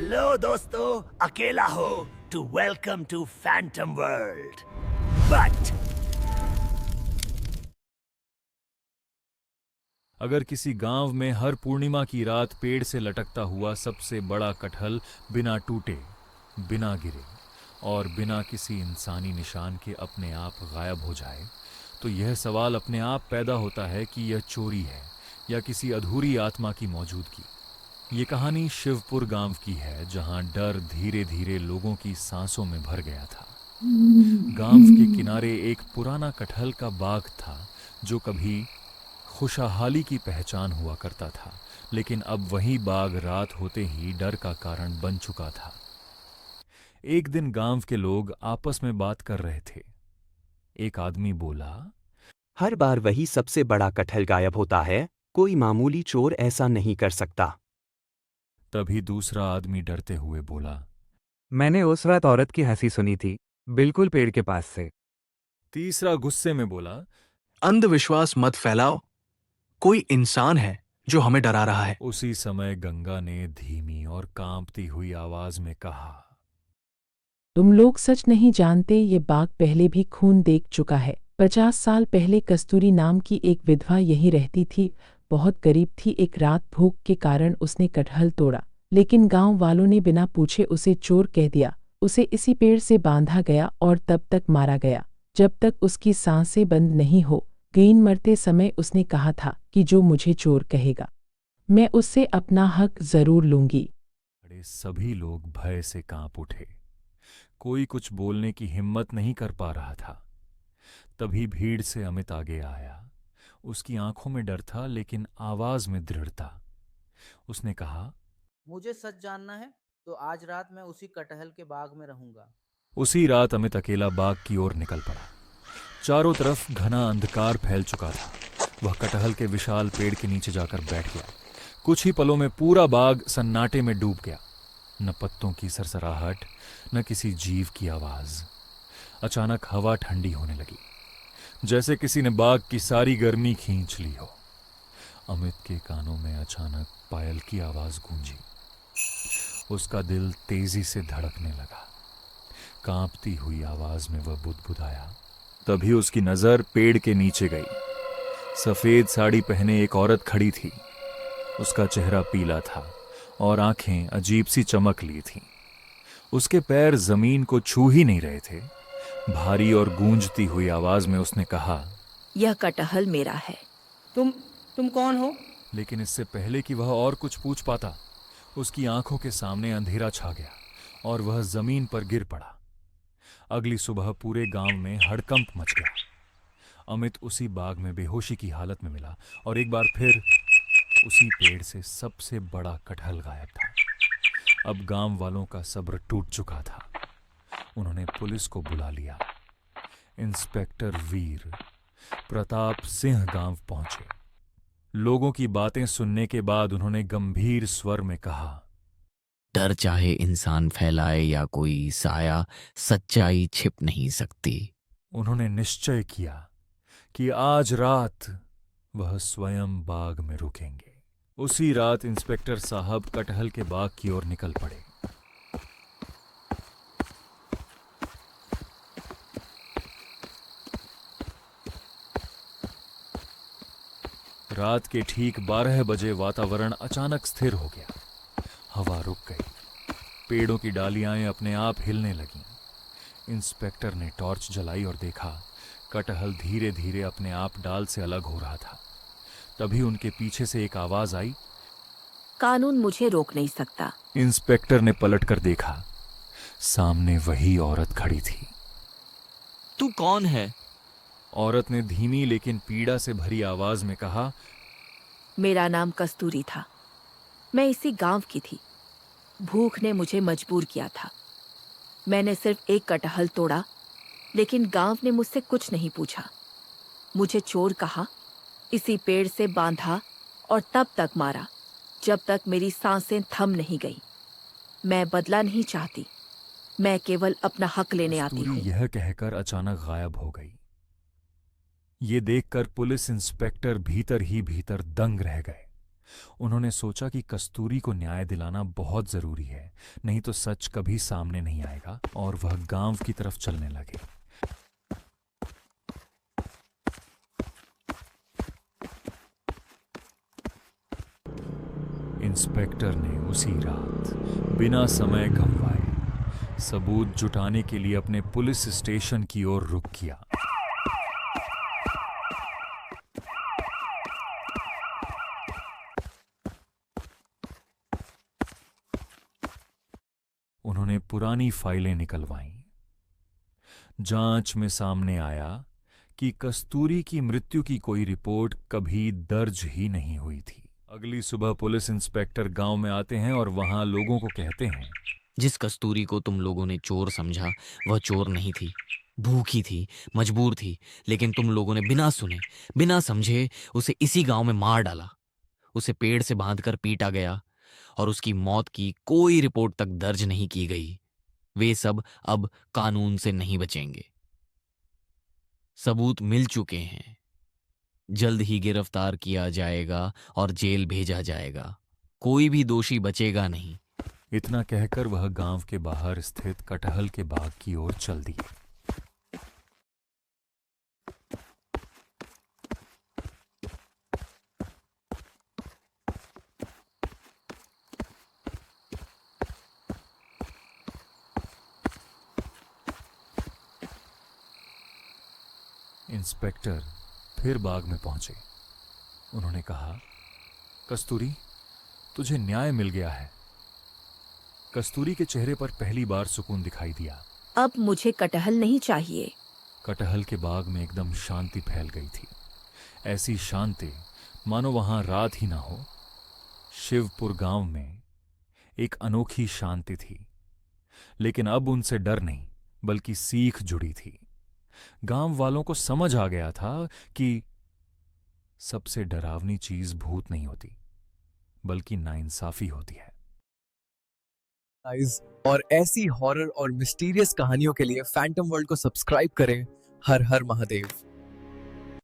Hello दोस्तों, अकेला हो to welcome to Phantom world. But अगर किसी गांव में हर पूर्णिमा की रात पेड़ से लटकता हुआ सबसे बड़ा कटहल बिना टूटे, बिना गिरे और बिना किसी इंसानी निशान के अपने आप गायब हो जाए, तो यह सवाल अपने आप पैदा होता है कि यह चोरी है या किसी अधूरी आत्मा की मौजूदगी। ये कहानी शिवपुर गांव की है, जहां डर धीरे धीरे लोगों की सांसों में भर गया था। गांव के किनारे एक पुराना कटहल का बाग था, जो कभी खुशहाली की पहचान हुआ करता था, लेकिन अब वही बाग रात होते ही डर का कारण बन चुका था। एक दिन गांव के लोग आपस में बात कर रहे थे। एक आदमी बोला, हर बार वही सबसे बड़ा कटहल गायब होता है। कोई मामूली चोर ऐसा नहीं कर सकता। तभी दूसरा आदमी डरते हुए बोला। मैंने उस रात औरत की हंसी सुनी थी, बिल्कुल पेड़ के पास से। तीसरा गुस्से में बोला, अंधविश्वास मत फैलाओ। कोई इंसान है जो हमें डरा रहा है। उसी समय गंगा ने धीमी और कांपती हुई आवाज में कहा, तुम लोग सच नहीं जानते, ये बाग पहले भी खून देख चुका है। 50 साल पहले कस्तूरी नाम की एक विधवा यहीं रहती थी। बहुत गरीब थी। एक रात भूख के कारण उसने कटहल तोड़ा, लेकिन गांव वालों ने बिना पूछे उसे चोर कह दिया। उसे इसी पेड़ से बांधा गया और तब तक मारा गया जब तक उसकी सांसें बंद नहीं हो गईं। मरते समय उसने कहा था कि जो मुझे चोर कहेगा, मैं उससे अपना हक जरूर लूंगी। बड़े सभी लोग भय से कांप उठे। कोई कुछ बोलने की हिम्मत नहीं कर पा रहा था। तभी भीड़ से अमित आगे आया। उसकी आंखों में डर था, लेकिन आवाज में दृढ़ता। उसने कहा, मुझे सच जानना है तो आज रात मैं उसी कटहल के बाग में रहूंगा। उसी रात अमित अकेला बाग की ओर निकल पड़ा। चारों तरफ घना अंधकार फैल चुका था। वह कटहल के विशाल पेड़ के नीचे जाकर बैठ गया। कुछ ही पलों में पूरा बाग सन्नाटे में डूब गया। न पत्तों की सरसराहट, न किसी जीव की आवाज। अचानक हवा ठंडी होने लगी, जैसे किसी ने बाग की सारी गर्मी खींच ली हो। अमित के कानों में अचानक पायल की आवाज गूंजी। उसका दिल तेजी से धड़कने लगा। कांपती हुई आवाज में वह बुदबुदाया। तभी उसकी नजर पेड़ के नीचे गई। सफेद साड़ी पहने एक औरत खड़ी थी। उसका चेहरा पीला था और आंखें अजीब सी चमक ली थीं। उसके पैर जमीन को छू ही नहीं रहे थे। भारी और गूंजती हुई आवाज में उसने कहा, यह कटहल मेरा है। तुम कौन हो? लेकिन इससे पहले कि वह और कुछ पूछ पाता, उसकी आंखों के सामने अंधेरा छा गया और वह जमीन पर गिर पड़ा। अगली सुबह पूरे गांव में हड़कंप मच गया। अमित उसी बाग में बेहोशी की हालत में मिला और एक बार फिर उसी पेड़ से सबसे बड़ा कटहल गायब था। अब गांव वालों का सब्र टूट चुका था। उन्होंने पुलिस को बुला लिया। इंस्पेक्टर वीर प्रताप सिंह गांव पहुंचे। लोगों की बातें सुनने के बाद उन्होंने गंभीर स्वर में कहा, डर चाहे इंसान फैलाए या कोई साया, सच्चाई छिप नहीं सकती। उन्होंने निश्चय किया कि आज रात वह स्वयं बाग में रुकेंगे। उसी रात इंस्पेक्टर साहब कटहल के बाग की ओर निकल पड़े। रात के ठीक 12 बजे वातावरण अचानक स्थिर हो गया। हवा रुक गई। पेड़ों की डालियां अपने आप हिलने लगीं। इंस्पेक्टर ने टॉर्च जलाई और देखा, कटहल धीरे धीरे अपने आप डाल से अलग हो रहा था। तभी उनके पीछे से एक आवाज आई, कानून मुझे रोक नहीं सकता। इंस्पेक्टर ने पलटकर देखा। सामने वही औरत खड़ी थी। तू कौन है? औरत ने धीमी लेकिन पीड़ा से भरी आवाज में कहा, मेरा नाम कस्तूरी था। मैं इसी गांव की थी। भूख ने मुझे मजबूर किया था। मैंने सिर्फ एक कटहल तोड़ा, लेकिन गांव ने मुझसे कुछ नहीं पूछा। मुझे चोर कहा, इसी पेड़ से बांधा और तब तक मारा जब तक मेरी सांसें थम नहीं गई। मैं बदला नहीं चाहती, मैं केवल अपना हक लेने आती हूँ। यह कहकर अचानक गायब हो गई। ये देखकर पुलिस इंस्पेक्टर भीतर ही भीतर दंग रह गए। उन्होंने सोचा कि कस्तूरी को न्याय दिलाना बहुत जरूरी है, नहीं तो सच कभी सामने नहीं आएगा, और वह गांव की तरफ चलने लगे। इंस्पेक्टर ने उसी रात बिना समय गंवाए सबूत जुटाने के लिए अपने पुलिस स्टेशन की ओर रुख किया। उन्होंने पुरानी फाइलें निकलवाईं। जांच में सामने आया कि कस्तूरी की मृत्यु की कोई रिपोर्ट कभी दर्ज ही नहीं हुई थी। अगली सुबह पुलिस इंस्पेक्टर गांव में आते हैं और वहां लोगों को कहते हैं, जिस कस्तूरी को तुम लोगों ने चोर समझा वह चोर नहीं थी, भूखी थी, मजबूर थी, लेकिन तुम लोगों ने बिना सुने, बिना समझे उसे इसी गांव में मार डाला। उसे पेड़ से बांधकर पीटा गया और उसकी मौत की कोई रिपोर्ट तक दर्ज नहीं की गई। वे सब अब कानून से नहीं बचेंगे। सबूत मिल चुके हैं, जल्द ही गिरफ्तार किया जाएगा और जेल भेजा जाएगा। कोई भी दोषी बचेगा नहीं। इतना कहकर वह गांव के बाहर स्थित कटहल के बाग की ओर चल दिए। इंस्पेक्टर फिर बाग में पहुंचे। उन्होंने कहा, कस्तूरी, तुझे न्याय मिल गया है। कस्तूरी के चेहरे पर पहली बार सुकून दिखाई दिया। अब मुझे कटहल नहीं चाहिए। कटहल के बाग में एकदम शांति फैल गई थी। ऐसी शांति मानो वहां रात ही ना हो। शिवपुर गांव में एक अनोखी शांति थी, लेकिन अब उनसे डर नहीं बल्कि सीख जुड़ी थी। गांव वालों को समझ आ गया था कि सबसे डरावनी चीज भूत नहीं होती बल्कि नाइंसाफी होती है। और ऐसी हॉरर और मिस्टीरियस कहानियों के लिए फैंटम वर्ल्ड को सब्सक्राइब करें। हर हर महादेव।